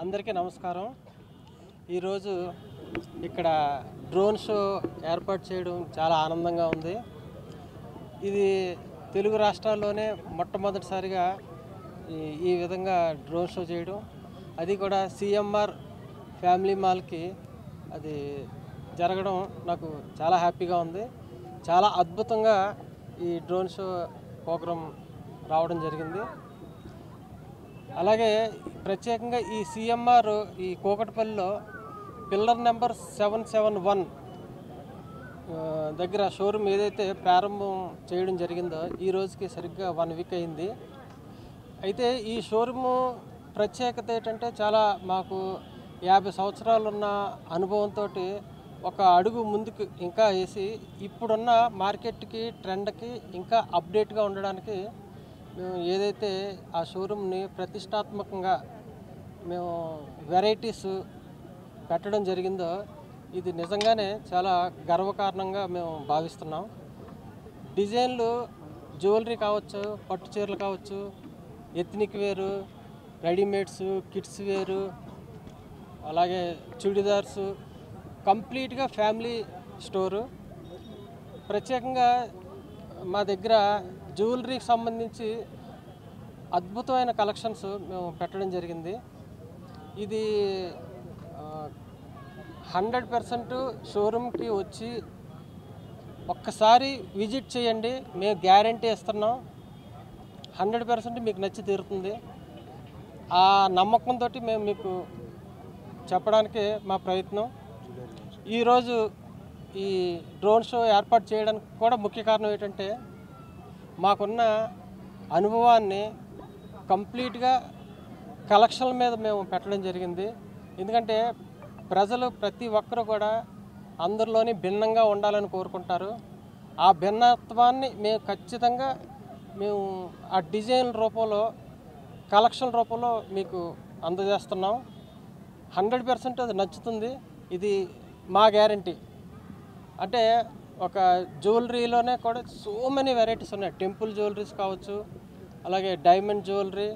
అందరికీ నమస్కారం. ఈరోజు ఇక్కడ డ్రోన్ షో ఏర్పాటు చేయడం చాలా ఆనందంగా ఉంది. ఇది తెలుగు రాష్ట్రాల్లోనే మొట్టమొదటిసారిగా ఈ విధంగా డ్రోన్ షో చేయడం, అది కూడా సిఎంఆర్ ఫ్యామిలీ మాల్కి అది జరగడం నాకు చాలా హ్యాపీగా ఉంది. చాలా అద్భుతంగా ఈ డ్రోన్ షో ప్రోగ్రాం రావడం జరిగింది. అలాగే ప్రత్యేకంగా ఈ సిఎంఆర్ ఈ కూకట్పల్లిలో పిల్లర్ నెంబర్ 771 దగ్గర షోరూమ్ ఏదైతే ప్రారంభం చేయడం జరిగిందో ఈ రోజుకి సరిగ్గా 1 వీక్ అయింది. అయితే ఈ షోరూము ప్రత్యేకత ఏంటంటే చాలా మాకు 50 సంవత్సరాలున్న అనుభవంతో ఒక అడుగు ముందుకు ఇంకా వేసి ఇప్పుడున్న మార్కెట్కి ట్రెండ్కి ఇంకా అప్డేట్గా ఉండడానికి మేము ఏదైతే ఆ షోరూమ్ని ప్రతిష్టాత్మకంగా మేము వెరైటీస్ పెట్టడం జరిగిందో ఇది నిజంగానే చాలా గర్వకారణంగా మేము భావిస్తున్నాం. డిజైన్లు జ్యువెలరీ కావచ్చు, పట్టు చీరలు కావచ్చు, ఎథ్నిక్ వేరు, రెడీమేడ్స్, కిడ్స్ వేరు, అలాగే చుడిదార్స్, కంప్లీట్గా ఫ్యామిలీ స్టోరు. ప్రత్యేకంగా మా దగ్గర జ్యువెలరీకి సంబంధించి అద్భుతమైన కలెక్షన్స్ మేము పెట్టడం జరిగింది. ఇది 100% షోరూమ్కి వచ్చి ఒక్కసారి విజిట్ చేయండి, మేము గ్యారంటీ ఇస్తున్నాం. 100% మీకు నచ్చి తీరుతుంది. ఆ నమ్మకంతో మేము మీకు చెప్పడానికి మా ప్రయత్నం. ఈరోజు ఈ డ్రోన్ షో ఏర్పాటు చేయడానికి కూడా ముఖ్య కారణం ఏంటంటే మాకున్న అనుభవాన్ని కంప్లీట్గా కలెక్షన్ల మీద మేము పెట్టడం జరిగింది. ఎందుకంటే ప్రజలు ప్రతి ఒక్కరు కూడా అందరిలోని భిన్నంగా ఉండాలని కోరుకుంటారు. ఆ భిన్నత్వాన్ని మేము ఖచ్చితంగా మేము ఆ డిజైన్ రూపంలో, కలెక్షన్ రూపంలో మీకు అందజేస్తున్నాం. 100% అది నచ్చుతుంది. ఇది మా గ్యారంటీ. అంటే ఒక జ్యువెలరీలోనే కూడా సో మెనీ వెరైటీస్ ఉన్నాయి. టెంపుల్ జ్యువెలరీస్ కావచ్చు, అలాగే డైమండ్ జ్యువెలరీ,